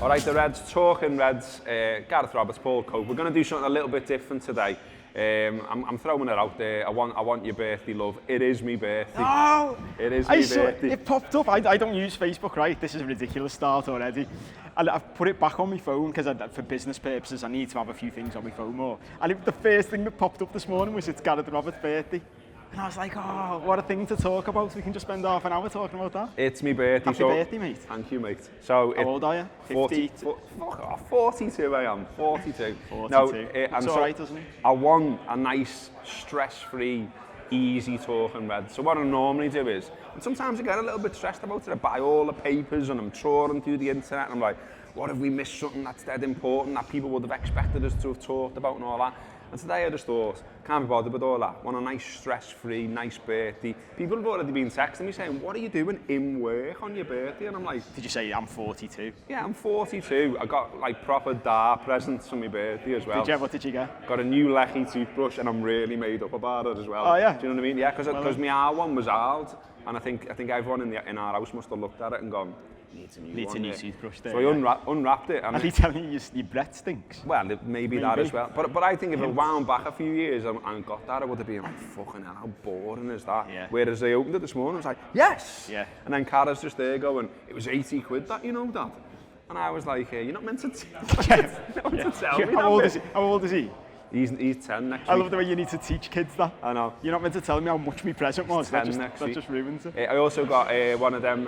All right, the Reds, talking Reds, Gareth Roberts, Paul Cope. We're going to do something a little bit different today. I'm throwing it out there. I want your birthday, love. It is me birthday. Oh! It is me birthday. It popped up. I don't use Facebook, right? This is a ridiculous start already. I've put it back on my phone because for business purposes I need to have a few things on my phone more. And the first thing that popped up this morning was it's Gareth Roberts' birthday. And I was like, oh, what a thing to talk about. We can just spend half an hour talking about that. It's me birthday. Happy birthday, mate. Thank you, mate. So how old are you? 42. 42 I am. 42. 42. No, it's all right, doesn't it? I want a nice, stress-free, easy talking Red. So what I normally do is, and sometimes I get a little bit stressed about it. I buy all the papers and I'm trawling through the internet and I'm like, what if we missed something that's dead important that people would have expected us to have talked about and all that? And today I just thought, can't be bothered with all that. Want a nice stress-free, nice birthday. People have already been texting me saying, what are you doing in work on your birthday? And I'm like... Did you say I'm 42? Yeah, I'm 42. I got like proper dart presents for my birthday as well. Did you? What did you get? Got a new Lecky toothbrush and I'm really made up about it as well. Oh yeah? Do you know what I mean? Yeah, because my R one was out and I think everyone in our house must have looked at it and gone, needs a new toothbrush there. So I unwrapped it. And are they telling you your breath stinks? Well, maybe that as well. But I think if it wound back a few years and got that, I would have been like, fucking hell, how boring is that? Yeah. Whereas they opened it this morning, I was like, yes! Yeah. And then Cara's just there going, it was 80 quid that, you know that? And I was like, you're not meant to, tell me that. How old is he? He's 10 next week. I love the way you need to teach kids that. I know. You're not meant to tell me how much my present was. That just ruins it. I also got one of them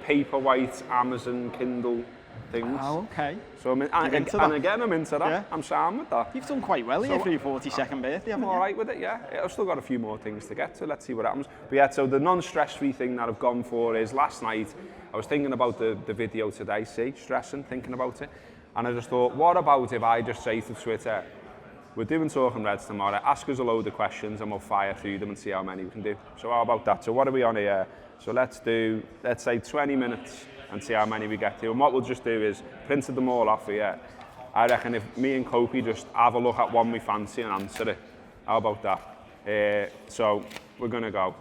paperwhite Amazon Kindle things. Oh, okay. So I'm into that. Yeah. I'm sound with that. You've done quite well here for your 42nd birthday, haven't you? I'm all right with it, yeah. I've still got a few more things to get to. Let's see what happens. But yeah, so the non-stress-free thing that I've gone for is last night, I was thinking about the video today, stressing, thinking about it. And I just thought, what about if I just say to Twitter, we're doing Talking Reds tomorrow, ask us a load of questions and we'll fire through them and see how many we can do. So how about that? So what are we on here? So let's say 20 minutes and see how many we get to. And what we'll just do is printed them all off here. I reckon if me and Kopi just have a look at one we fancy and answer it. How about that? So we're gonna go.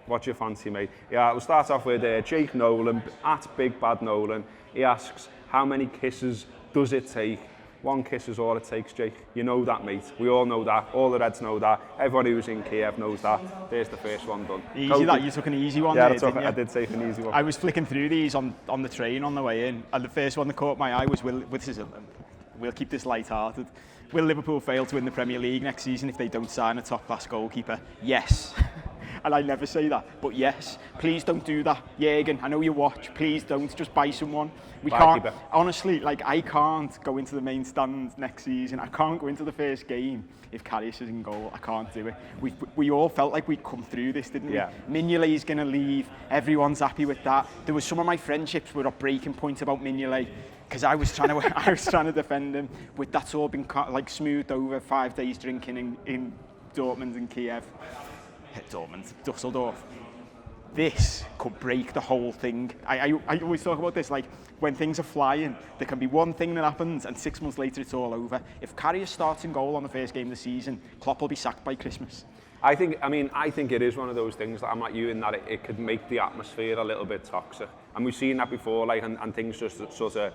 What's your fancy, mate? Yeah, we'll start off with Jake Nolan, at Big Bad Nolan. He asks, how many kisses does it take? One kiss is all it takes, Jake. You know that, mate. We all know that. All the Reds know that. Everyone who's in Kiev knows that. There's the first one done. Easy that. You took an easy one there, didn't you? I did take an easy one. I was flicking through these on the train on the way in, and the first one that caught my eye was, we'll keep this light-hearted. Will Liverpool fail to win the Premier League next season if they don't sign a top-class goalkeeper? Yes. And I never say that, but yes, please don't do that. Jürgen, I know you watch, please don't, just buy someone. We can't, honestly, like I can't go into the main stand next season. I can't go into the first game if Karius is in goal. I can't do it. We all felt like we'd come through this, didn't we? Yeah. Mignolet's going to leave, everyone's happy with that. There was some of my friendships were at breaking point about Mignolet, because I was trying to defend him. With that's all been like smoothed over 5 days drinking in Dortmund and Kiev. Dortmund, Dusseldorf. This could break the whole thing. I always talk about this, like when things are flying, there can be one thing that happens and 6 months later it's all over. If Karius starts in goal on the first game of the season, Klopp will be sacked by Christmas. I think it is one of those things that I'm like you in that it could make the atmosphere a little bit toxic. And we've seen that before, like, and things just sort of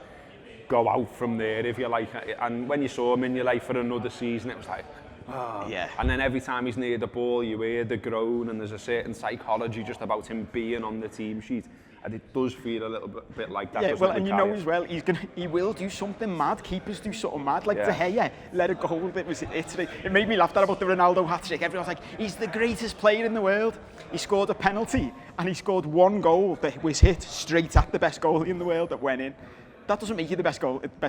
go out from there, if you like. And when you saw him in your life for another season, it was like, oh. Yeah. And then every time he's near the ball, you hear the groan, and there's a certain psychology just about him being on the team sheet. And it does feel a little bit like that. Yeah, well, and you know as well, he will do something mad. Keepers do something mad, like De Gea let it go. It made me laugh that about the Ronaldo hat-trick. Everyone's like, he's the greatest player in the world. He scored a penalty, and he scored one goal that was hit straight at the best goalie in the world that went in. That doesn't make you the best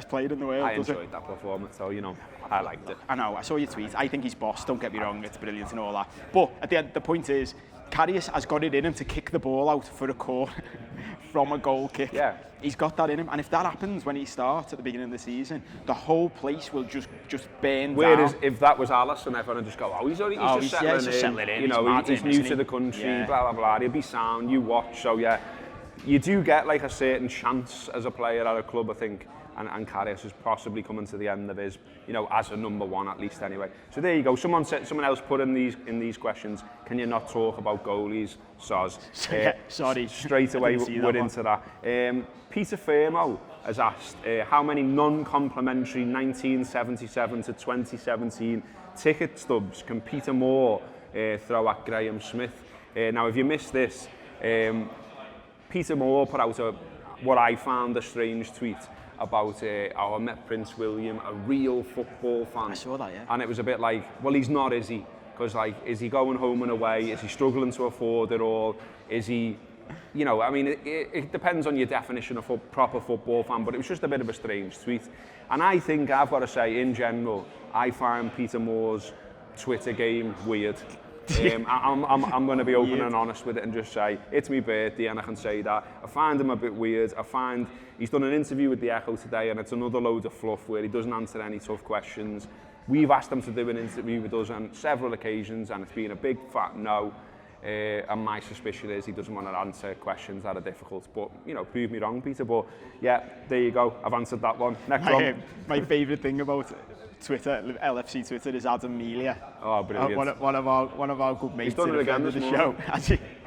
player in the world, does it? I enjoyed that performance, so, you know, I liked it. I know, I saw your tweet. I think he's boss, don't get me wrong, it's brilliant and all that. But at the end, the point is, Karius has got it in him to kick the ball out for a corner from a goal kick. Yeah. He's got that in him, and if that happens when he starts at the beginning of the season, the whole place will just burn down. Whereas if that was Alisson, everyone would just go, he's just settling in. You know, he's new to the country, blah, blah, blah. He'll be sound, you watch, so yeah. You do get like a certain chance as a player at a club, I think, and Karius is possibly coming to the end of his, you know, as a number one at least anyway. So there you go. Someone else put in these questions. Can you not talk about goalies? Soz. Sorry. Straight away we're into that. Peter Firmo has asked, how many non-complimentary 1977 to 2017 ticket stubs can Peter Moore throw at Graham Smith? Now, if you missed this, Peter Moore put out what I found a strange tweet about how I met Prince William, a real football fan. I saw that, yeah. And it was a bit like, well, he's not, is he? Because, like, is he going home and away? Is he struggling to afford it all? Is he, you know, I mean, it depends on your definition of a proper football fan, but it was just a bit of a strange tweet. And I think, I've got to say, in general, I find Peter Moore's Twitter game weird. I'm going to be open and honest with it and just say, it's my birthday and I can say that. I find him a bit weird. I find he's done an interview with The Echo today and it's another load of fluff where he doesn't answer any tough questions. We've asked him to do an interview with us on several occasions and it's been a big fat no. And my suspicion is he doesn't want to answer questions that are difficult. But, you know, prove me wrong, Peter. But, yeah, there you go. I've answered that one. Next one. My favourite thing about Twitter, LFC Twitter, is Adam Melia. Oh, brilliant. One of our good mates. He's done it again this show.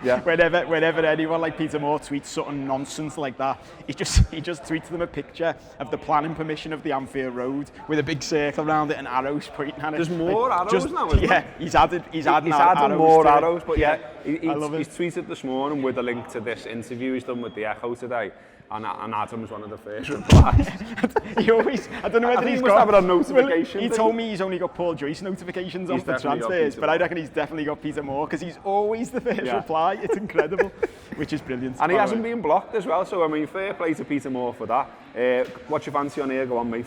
Yeah. Whenever anyone like Peter Moore tweets something nonsense like that, he just tweets them a picture of the planning permission of the Anfield Road with a big circle around it and arrows pointing at it. There's more arrows now, isn't there? He's adding arrows more to arrows, but I love he's tweeted this morning with a link to this interview he's done with The Echo today. And Adam's one of the first replies. He always, I don't know whether he's must got... have it on notifications. Well, he told me he's only got Paul Joyce notifications on for transfers, but I reckon he's definitely got Peter Moore, because he's always the first reply. It's incredible, which is brilliant. And he hasn't been blocked as well, so I mean, fair play to Peter Moore for that. What's your fancy on here? Go on, mate.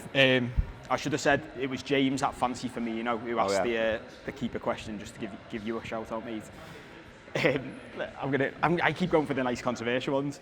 I should have said it was James at Fancy Firmino who asked the keeper question, just to give you a shout out, mate. I keep going for the nice controversial ones.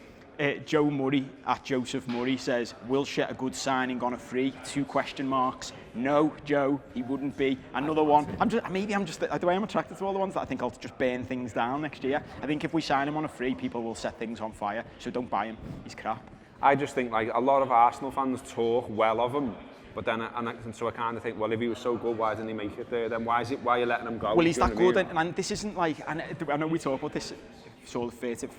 Joe Murray at Joseph Murray says, Wilshere a good signing on a free? 2 question marks. No, Joe, he wouldn't be. Another one. The way I'm attracted to all the ones that I think I'll just burn things down next year. I think if we sign him on a free, people will set things on fire. So don't buy him. He's crap. I just think like a lot of Arsenal fans talk well of him. But then, so I kind of think, well, if he was so good, why didn't he make it there? Then why are you letting him go? Well, he's that good, and this isn't like, and I know we talk about this sort of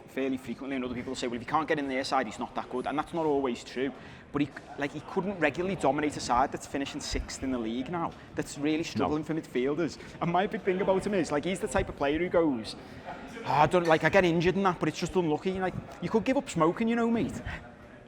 fairly frequently, and other people say, well, if he can't get in their side, he's not that good, and that's not always true. But he couldn't regularly dominate a side that's finishing 6th in the league now, that's really struggling for midfielders. And my big thing about him is, like, he's the type of player who goes, I get injured and that, but it's just unlucky. Like, you could give up smoking, you know, mate.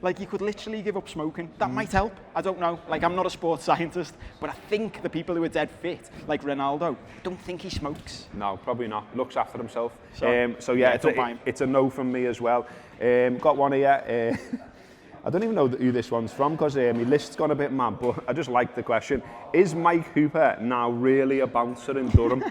Like, you could literally give up smoking. That might help. I don't know. Like, I'm not a sports scientist, but I think the people who are dead fit, like Ronaldo, don't think he smokes. No, probably not. Looks after himself. So yeah, it's a no from me as well. Got one here. I don't even know who this one's from because my list's gone a bit mad, but I just like the question. Is Mike Hooper now really a bouncer in Durham?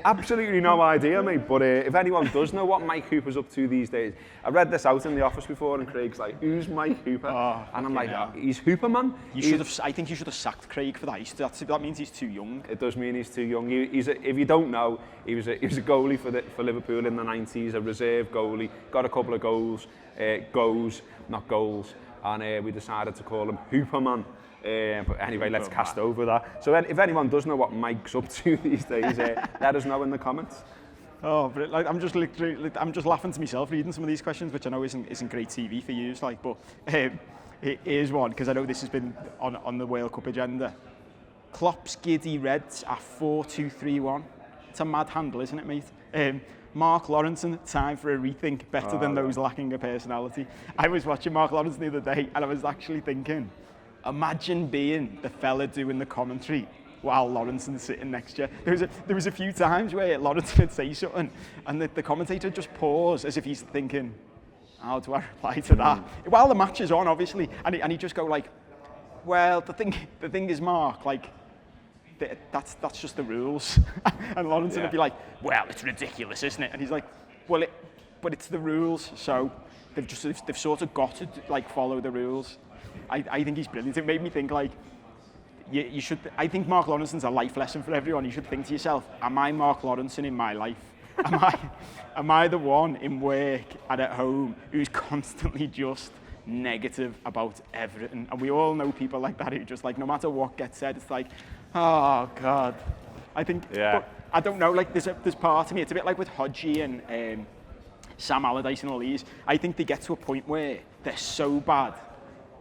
Absolutely no idea, mate, but if anyone does know what Mike Hooper's up to these days, I read this out in the office before and Craig's like, who's Mike Hooper? And I'm like, he's Hooper, man. I think you should have sacked Craig for that. That means he's too young. It does mean he's too young. If you don't know, he was a goalie for Liverpool in the 90s, a reserve goalie, got a couple of goals, not goals. And we decided to call him Hooperman. But anyway, let's cast over that. So if anyone does know what Mike's up to these days, let us know in the comments. Oh, but like, I'm just laughing to myself reading some of these questions, which I know isn't great TV for you, like, but here's one, because I know this has been on the World Cup agenda. Klopp's Giddy Reds at 4-2-3-1. It's a mad handle, isn't it, mate? Mark Lawrenson, time for a rethink, better than those lacking a personality. I was watching Mark Lawrenson the other day and I was actually thinking, imagine being the fella doing the commentary while Lawrenson's sitting next to you. There was a few times where Lawrenson would say something and the commentator would just pause as if he's thinking, how do I reply to that? While the match is on, obviously, and he'd just go like, well, the thing is, Mark, like, that's just the rules. And Lawrenson would be like, well, it's ridiculous, isn't it? And he's like, well, but it's the rules, so they've sort of got to like follow the rules. I think he's brilliant. It made me think like, you should. I think Mark Lawrenson's a life lesson for everyone. You should think to yourself, am I Mark Lawrenson in my life? Am I the one in work and at home who's constantly just negative about everything? And we all know people like that who just like, no matter what gets said, it's like, oh God. I think, but I don't know, like there's part of me, it's a bit like with Hodgie and Sam Allardyce and all these. I think they get to a point where they're so bad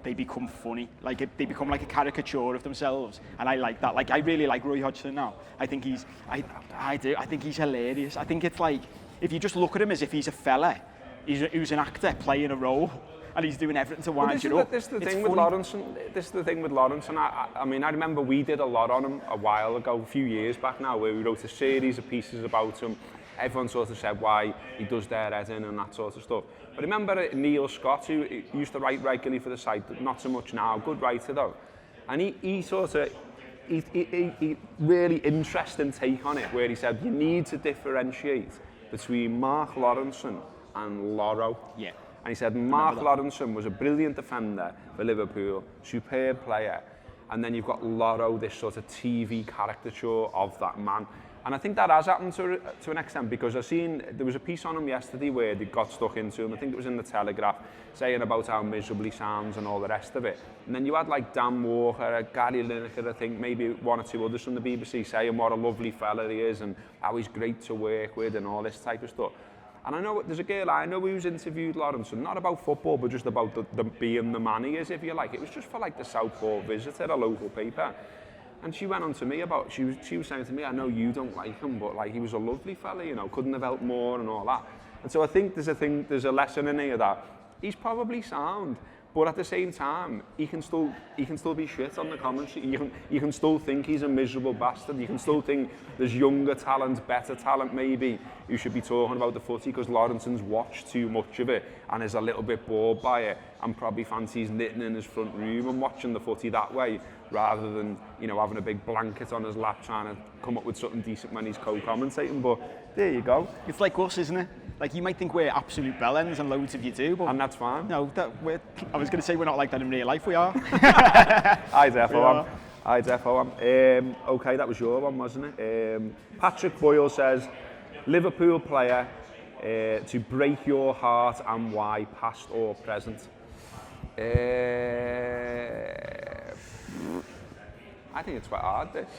they become funny. Like they become like a caricature of themselves, and I like that. Like I really like Roy Hodgson now. I think he's, I do. I think he's hilarious. I think it's like if you just look at him as if he's a fella, who's an actor playing a role, and he's doing everything to wind you up. This is the thing with Lawrenson. I mean, I remember we did a lot on him a while ago, a few years back now, where we wrote a series of pieces about him. Everyone sort of said why he does their head in and that sort of stuff. But remember Neil Scott, who used to write regularly for the site, not so much now, good writer though. And he really interesting take on it, where he said you need to differentiate between Mark Lawrenson and Loro. Yeah. And he said Mark Lawrenson was a brilliant defender for Liverpool, superb player. And then you've got Loro, this sort of TV caricature of that man. And I think that has happened to an extent, because there was a piece on him yesterday where they got stuck into him. I think it was in the Telegraph, saying about how miserable he sounds and all the rest of it. And then you had like Dan Walker, Gary Lineker, I think, maybe one or two others from the BBC saying what a lovely fella he is and how he's great to work with and all this type of stuff. And I know there's a girl I know who's interviewed Lawrenson, not about football, but just about the being the man he is, if you like. It was just for like the Southport Visitor, a local paper. And she went on to me about, she was saying to me, I know you don't like him, but like he was a lovely fella, you know, couldn't have helped more and all that. And so I think there's a lesson in here that he's probably sound, but at the same time, he can still be shit on the commentary. You can still think he's a miserable bastard. You can still think there's younger talent, better talent maybe, who should be talking about the footy, because Lawrenson's watched too much of it and is a little bit bored by it and probably fancies knitting in his front room and watching the footy that way, rather than, you know, having a big blanket on his lap trying to come up with something decent when he's co-commentating. But there you go. It's like us, isn't it? Like, you might think we're absolute bellends, and loads of you do, but... And that's fine. No, I was going to say we're not like that in real life, we are. I defo am. Okay, that was your one, wasn't it? Patrick Boyle says, Liverpool player to break your heart and why, past or present? I think it's quite hard, this.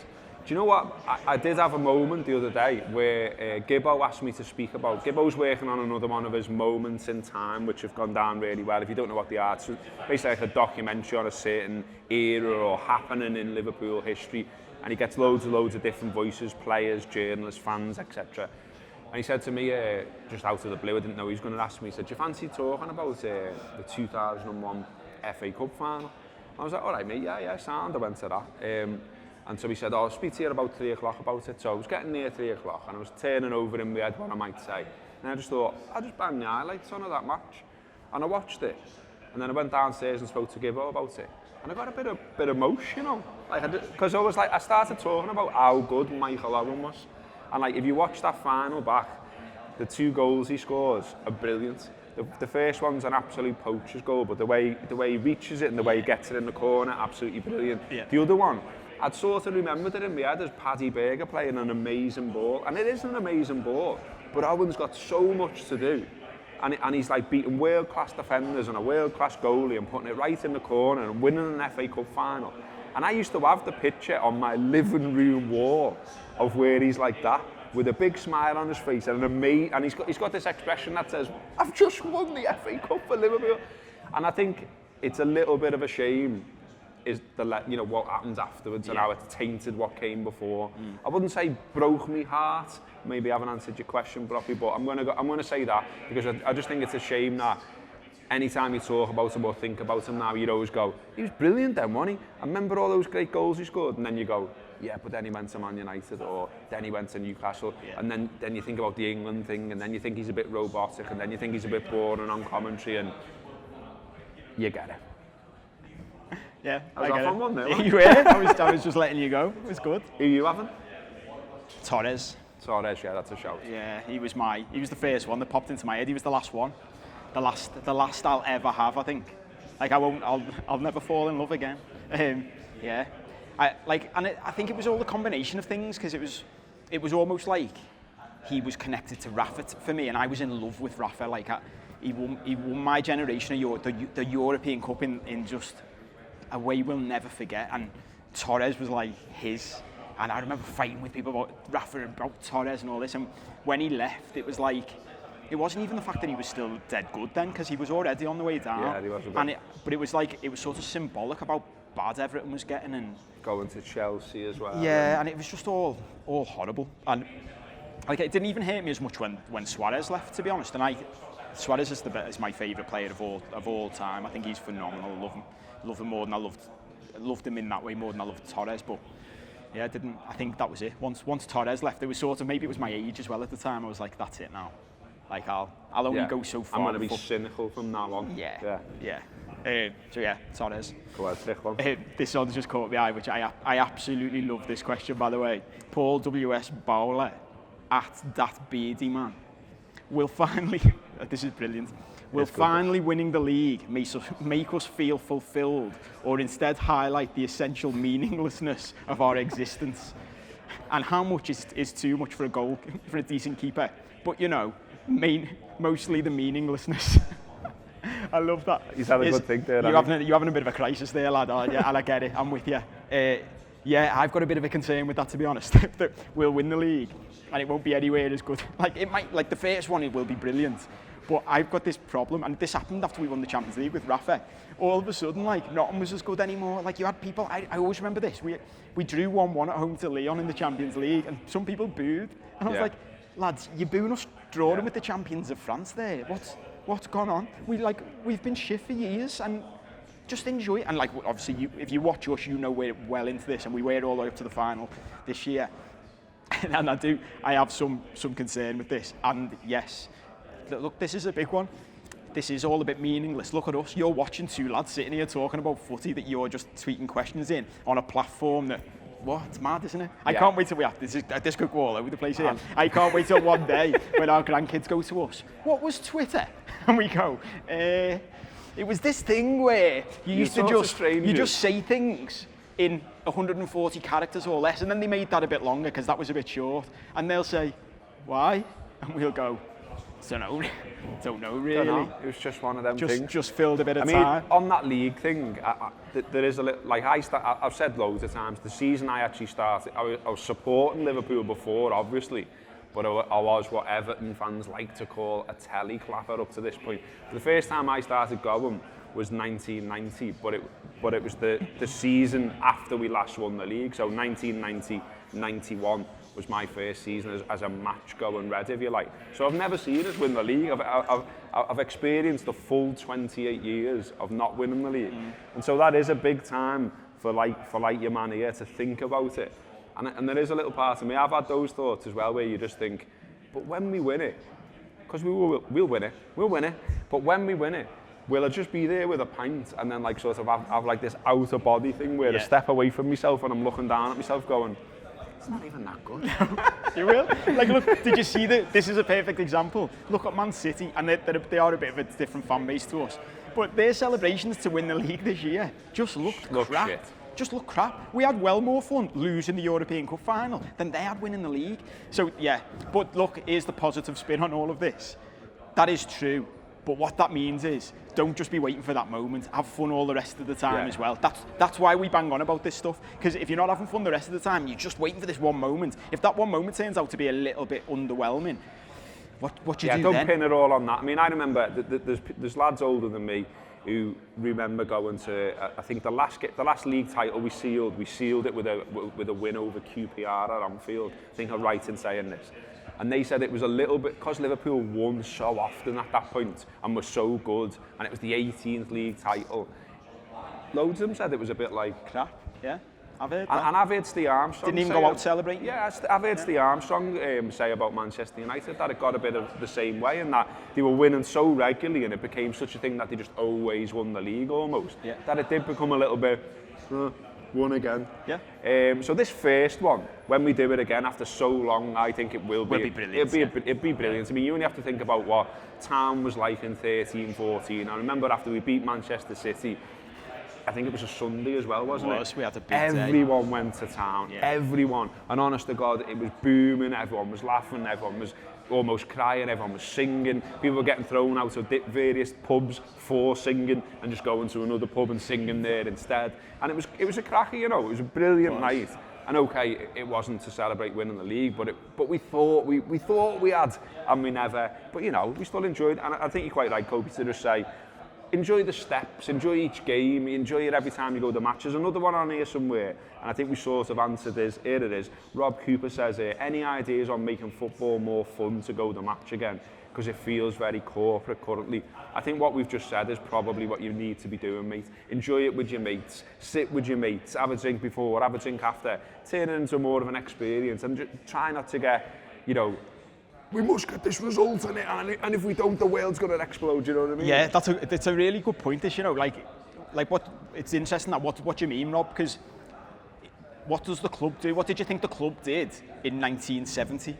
Do you know what? I did have a moment the other day where Gibbo asked me to speak about... Gibbo's working on another one of his moments in time, which have gone down really well. If you don't know what they are, it's basically like a documentary on a certain era or happening in Liverpool history. And he gets loads of different voices, players, journalists, fans, etc. And he said to me, just out of the blue, I didn't know he was going to ask me, he said, do you fancy talking about the 2001 FA Cup final? I was like, all right, mate, yeah, sound. I went to that. And so he said, I'll speak to you about 3 o'clock about it. So I was getting near 3 o'clock and I was turning over in my head what I might say. And I just thought, I'll just bang the highlights on of that match. And I watched it. And then I went downstairs and spoke to Gibbo about it. And I got a bit emotional. Because I was like, I started talking about how good Michael Owen was. And like, if you watch that final back, the 2 goals he scores are brilliant. The first one's an absolute poacher's goal, but the way he reaches it and the way he gets it in the corner, absolutely brilliant. Yeah. The other one, I'd sort of remembered it in my head as Paddy Berger playing an amazing ball. And it is an amazing ball, but Owen's got so much to do. And he's like beating world-class defenders and a world-class goalie and putting it right in the corner and winning an FA Cup final. And I used to have the picture on my living room wall of where he's like that, with a big smile on his face and and he's got this expression that says, I've just won the FA Cup for Liverpool. And I think it's a little bit of a shame is what happens afterwards and how it's tainted what came before. I wouldn't say broke me heart. Maybe I haven't answered your question properly, but I'm gonna say that because I just think it's a shame that anytime you talk about him or think about him now, you'd always go, he was brilliant then, wasn't he? I remember all those great goals he scored, and then you go, yeah, but then he went to Man United, or then he went to Newcastle, and then you think about the England thing, and then you think he's a bit robotic, and then you think he's a bit boring on commentary, and you get it. Yeah, I was off on one there. You were. I was just letting you go. It was good. Who are you having? Torres, yeah, that's a shout. Yeah, he was the first one that popped into my head. He was the last one. The last I'll ever have, I think. Like I'll never fall in love again. Yeah. I think it was all the combination of things, because it was almost like he was connected to Rafa for me, and I was in love with Rafa. Like he won my generation the European Cup in just a way we'll never forget, and Torres was like his. And I remember fighting with people about Rafa and about Torres and all this, and when he left, it was like it wasn't even the fact that he was still dead good then, because he was already on the way down. Yeah, he was a bit. But it was like, it was sort of symbolic about bad Everton was getting, and going to Chelsea as well. yeah, and it was just all horrible. And like, it didn't even hurt me as much when Suarez left, to be honest. And Suarez is my favourite player of all time. I think he's phenomenal. I love him more than I loved him in that way more than I loved Torres. But yeah, I think that was it. Once Torres left, it was sort of, maybe it was my age as well at the time. I was like, that's it now. Like, I'll only go so far. I'm going to be cynical from now on. Yeah. So yeah, Torres. Go ahead, pick one. This one's just caught my eye, which I absolutely love this question, by the way. Paul W.S. Bowler, at that beardy man, will finally, this is brilliant, will finally winning the league make us feel fulfilled, or instead highlight the essential meaninglessness of our existence? And how much is too much for a decent keeper? But, you know, mostly the meaninglessness. I love that. He's had a good think there. You're having a bit of a crisis there, lad, aren't you? And I get it. I'm with you. Yeah, I've got a bit of a concern with that, to be honest. That we'll win the league, and it won't be anywhere as good. Like, it might, like the first one, it will be brilliant. But I've got this problem, and this happened after we won the Champions League with Rafa. All of a sudden, like, nothing was as good anymore. Like, you had people. I always remember this. We drew 1-1 at home to Lyon in the Champions League, and some people booed. And I was like, lads, you're booing us drawing with the champions of France there. What's gone on? We've been shit for years, and just enjoy it. And like, obviously, if you watch us, you know we're well into this, and we were all the way up to the final this year. And I have some concern with this. And yes, look, this is a big one. This is all a bit meaningless. Look at us. You're watching two lads sitting here talking about footy that you're just tweeting questions in on a platform that. What? It's mad, isn't it? I can't wait till this could go all over the place here. I can't wait till one day when our grandkids go to us. What was Twitter? And we go, it was this thing where you used to just say things in 140 characters or less, and then they made that a bit longer because that was a bit short. And they'll say, why? And we'll go, don't know really. Don't know. It was just one of them things. Just filled a bit of time. I mean, on that league thing, there is a little, like I've said loads of times, the season I actually started, I was supporting Liverpool before, obviously, but I was what Everton fans like to call a telly clapper up to this point. The first time I started going was 1990, but it was the season after we last won the league, so 1990-91. Was my first season as a match-going Red, if you like. So I've never seen us win the league. I've experienced the full 28 years of not winning the league, and so that is a big time for your man here to think about it. And there is a little part of me. I've had those thoughts as well, where you just think, but when we win it, because we'll win it. But when we win it, will I just be there with a pint and then like sort of have like this outer body thing where I step away from myself and I'm looking down at myself going, it's not even that good. You will? Like, look, did you see that? This is a perfect example. Look at Man City, and they are a bit of a different fan base to us. But their celebrations to win the league this year just looked crap. Shit. Just looked crap. We had well more fun losing the European Cup final than they had winning the league. So, yeah. But look, here's the positive spin on all of this. That is true. But what that means is, don't just be waiting for that moment. Have fun all the rest of the time as well. That's why we bang on about this stuff. Because if you're not having fun the rest of the time, you're just waiting for this one moment. If that one moment turns out to be a little bit underwhelming, what do you do then? Don't pin it all on that. I mean, I remember there's lads older than me who remember going to, I think the last league title we sealed it with a win over QPR at Anfield. I think I'm right in saying this. And they said it was a little bit, because Liverpool won so often at that point and were so good, and it was the 18th league title, loads of them said it was a bit like crap. Yeah, I've heard that. And I've heard Steve Armstrong didn't even go out celebrating. Yeah, I've heard Steve Armstrong say about Manchester United that it got a bit of the same way, and that they were winning so regularly and it became such a thing that they just always won the league almost, that it did become a little bit, won again. Yeah. So this first one, when we do it again after so long, I think it will be brilliant. It'd be brilliant. I mean, you only have to think about what Town was like in 13-14. I remember after we beat Manchester City, I think it was a Sunday as well, wasn't it? We had a big Everyone day. went to Town. Yeah. Everyone. And honest to God, it was booming. Everyone was laughing. Everyone was almost crying. Everyone was singing. People were getting thrown out of various pubs for singing and just going to another pub and singing there instead. And it was a cracker, you know. It was a brilliant night. And okay, it wasn't to celebrate winning the league, but we thought we had, and we never. But you know, we still enjoyed. And I think you're quite right, Kobe, to just say, enjoy the steps, enjoy each game, enjoy it every time you go to matches. Another one on here somewhere, and I think we sort of answered this. Here it is. Rob Cooper says here, any ideas on making football more fun to go to match again? Because it feels very corporate currently. I think what we've just said is probably what you need to be doing, mate. Enjoy it with your mates, sit with your mates, have a drink before, have a drink after, turn it into more of an experience, and just try not to get, you know, we must get this result in it, and if we don't, the world's going to explode, you know what I mean? Yeah, that's a really good point, this, you know, like what, it's interesting that what you mean, Rob, because what does the club do? What did you think the club did in 1970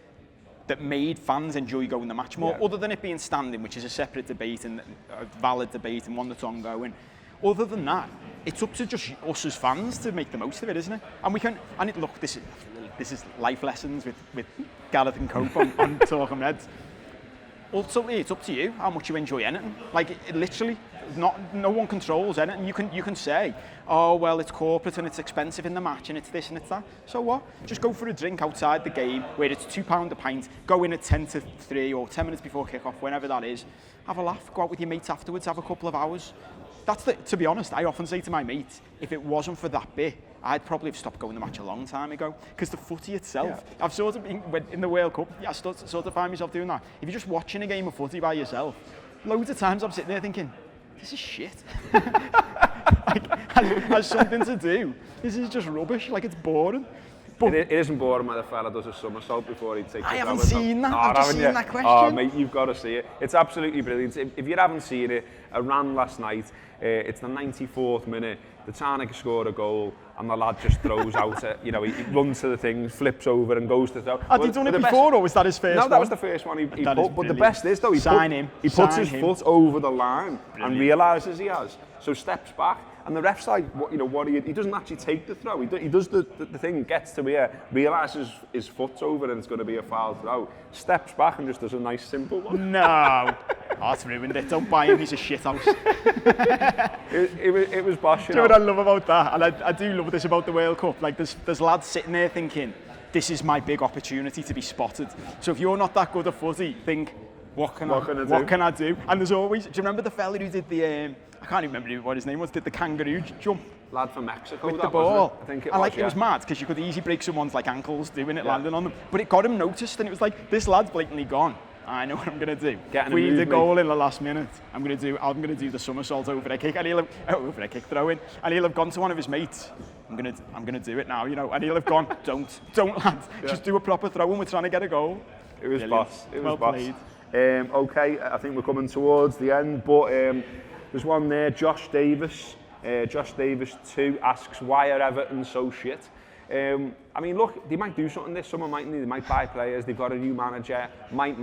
that made fans enjoy going to the match more, other than it being standing, which is a separate debate and a valid debate and one that's ongoing? Other than that, it's up to just us as fans to make the most of it, isn't it? And we can, and it, look, this is life lessons with Gareth and Cope on Talking Reds. Ultimately, it's up to you how much you enjoy anything. Like, it literally, no one controls anything. You can say, oh, well, it's corporate and it's expensive in the match and it's this and it's that. So what? Just go for a drink outside the game where it's £2 a pint, go in at 10 to 3 or 10 minutes before kick-off, whenever that is. Have a laugh, go out with your mates afterwards, have a couple of hours. To be honest, I often say to my mates, if it wasn't for that bit, I'd probably have stopped going to the match a long time ago. Because the footy itself, I've sort of been, in the World Cup, I sort of find myself doing that. If you're just watching a game of footy by yourself, loads of times I'm sitting there thinking, this is shit. Like, has something to do. This is just rubbish, like it's boring. But it isn't boring when the fella does a somersault before he takes it. I haven't seen that. I've just seen that question. Oh, mate, you've got to see it. It's absolutely brilliant. If you haven't seen it, I ran last night. It's the 94th minute. They're trying to score a goal, and the lad just throws out it. You know, he runs to the thing, flips over, and goes to throw. Had he done it before, or was that his first one? No, that was the first one he put. But the best is, though, he puts his foot over the line and realises he has. So steps back. And the ref's like, he doesn't actually take the throw. He does the thing, gets to here, realises his foot's over and it's going to be a foul throw, steps back and just does a nice simple one. No. That's ruined it. Don't buy him, he's a shit house. it was bosh, you know. Do you know what I love about that? And I do love this about the World Cup. Like, there's lads sitting there thinking, this is my big opportunity to be spotted. So if you're not that good at footy, think, what can I do? And there's always, do you remember the fella who did the, I can't even remember what his name was, did the kangaroo jump? Lad from Mexico, with that the ball. I think it was. Like, it was mad, because you could easily break someone's like ankles doing it, landing on them. But it got him noticed, and it was like, this lad's blatantly gone. I know what I'm going to do. We need a goal in the last minute. I'm going to do the somersault over a kick, and over a kick throw in, and he'll have gone to one of his mates. I'm going to do it now, you know, and he'll have gone, don't lad, just do a proper throw, and we're trying to get a goal. It was boss. It was well boss. Played. Okay, I think we're coming towards the end, but there's one there, Josh Davis 2 asks, why are Everton so shit? I mean, look, they might do something this summer, mightn't they? They might buy players, they've got a new manager, might,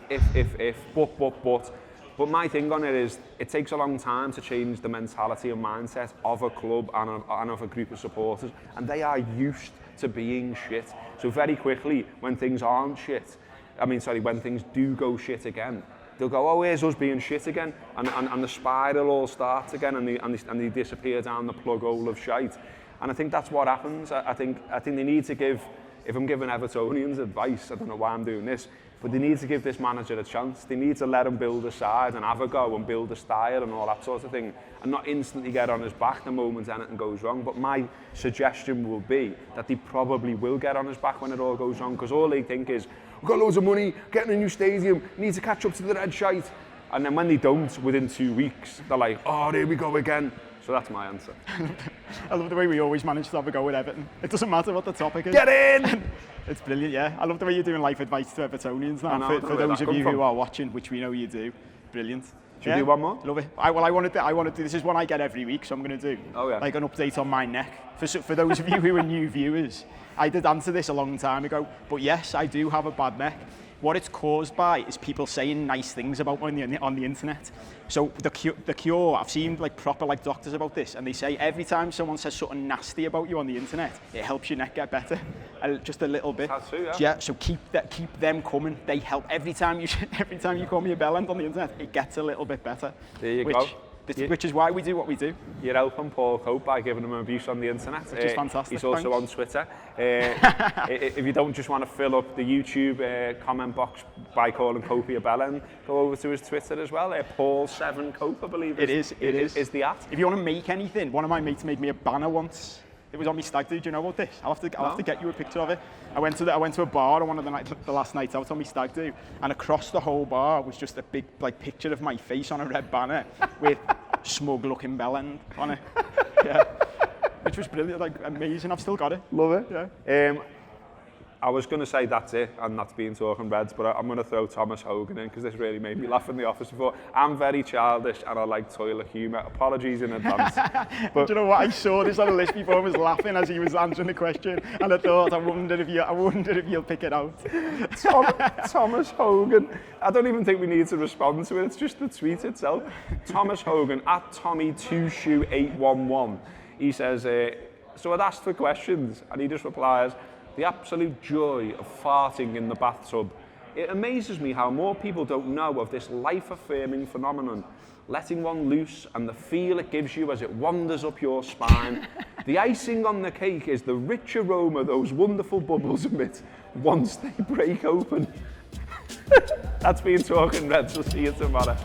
if, but my thing on it is, it takes a long time to change the mentality and mindset of a club and of a group of supporters, and they are used to being shit. So very quickly, when things aren't shit, when things do go shit again, they'll go, oh, here's us being shit again, and the spiral all starts again, and they disappear down the plug hole of shite. And I think that's what happens. I think they need to give, if I'm giving Evertonians advice, I don't know why I'm doing this, but they need to give this manager a chance. They need to let him build a side and have a go and build a style and all that sort of thing, and not instantly get on his back the moment anything goes wrong. But my suggestion will be that they probably will get on his back when it all goes wrong, because all they think is, we've got loads of money, getting a new stadium, need to catch up to the red shite. And then when they don't, within 2 weeks, they're like, oh, there we go again. So that's my answer. I love the way we always manage to have a go with Everton. It doesn't matter what the topic is. Get in! It's brilliant, yeah. I love the way you're doing life advice to Evertonians now. For those of you who are watching, which we know you do. Brilliant. Should we do one more? Love it. I want to do, this is one I get every week, so I'm going to do like an update on my neck. For those of you who are new viewers, I did answer this a long time ago, but yes, I do have a bad neck. What it's caused by is people saying nice things about me on the internet. So the cure, I've seen like proper like doctors about this, and they say every time someone says something nasty about you on the internet, it helps your neck get better, just a little bit. That's true, yeah. Yeah. So keep them coming. They help every time you call me a bellend on the internet. It gets a little bit better. There you go. which is why we do what we do. You're helping Paul cope by giving him abuse on the internet. Which is fantastic. He's also on Twitter. If you don't just want to fill up the YouTube comment box by calling Copey a bellend, go over to his Twitter as well. Paul7Cope, I believe. It is the at. If you want to make anything, one of my mates made me a banner once. It was on my stag do. Do you know about this? I'll have to get you a picture of it. I went to a bar on one of the last nights out on my stag do, and across the whole bar was just a big picture of my face on a red banner with smug looking bellend on it. Yeah. Which was brilliant, amazing. I've still got it. Love it. Yeah. I was going to say that's it, and that's being talking Reds, but I'm going to throw Thomas Hogan in because this really made me laugh in the office before. I'm very childish and I like toilet humour. Apologies in advance. But do you know what? I saw this on the list before. I was laughing as he was answering the question, and I thought, I wondered if you'll pick it out. Thomas Hogan. I don't even think we need to respond to it. It's just the tweet itself. Thomas Hogan at Tommy2Shoe811. He says, so I'd asked for questions, and he just replies, the absolute joy of farting in the bathtub. It amazes me how more people don't know of this life-affirming phenomenon, letting one loose and the feel it gives you as it wanders up your spine. The icing on the cake is the rich aroma those wonderful bubbles emit once they break open. That's been Talking Reds. We'll see you tomorrow.